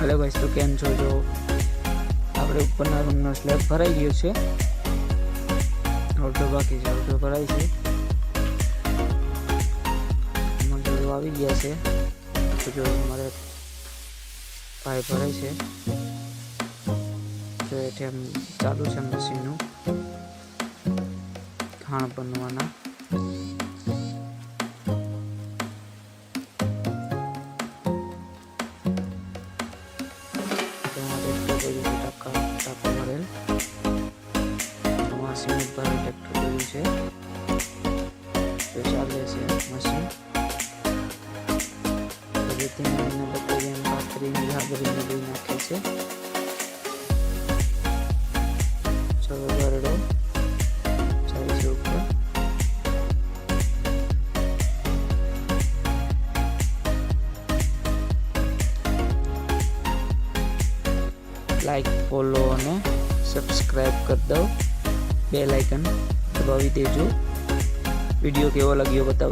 Hello guys, तो केम छो? जो આપણે ઉપરના રૂમનો સ્લેબ ભરાઈ ગયો છે, અડધો બાકી છે, અડધો ભરાઈ છે, મજૂરો આવી ગયા છે. તો જો અમારે પાઇપ ભરાય છે, તો એમ ચાલુ છે મશીનનું ખાણ બનવાના. સિમેન્ટ પર ટ્રેક્ટર કર્યું છે, તો ચાલે છે મશીન. રેતી મને બતાવી એમ પાથરીને ઘાગરીને દઈ નાખે છે. ચલો ગરડો ચાલે છે ઉપર. લાઈક, ફોલો અને સબસ્ક્રાઈબ કરી દો. બેલ આઇકન દબાવી દેજો. વિડીયો કેવો લાગ્યો બતાવજો.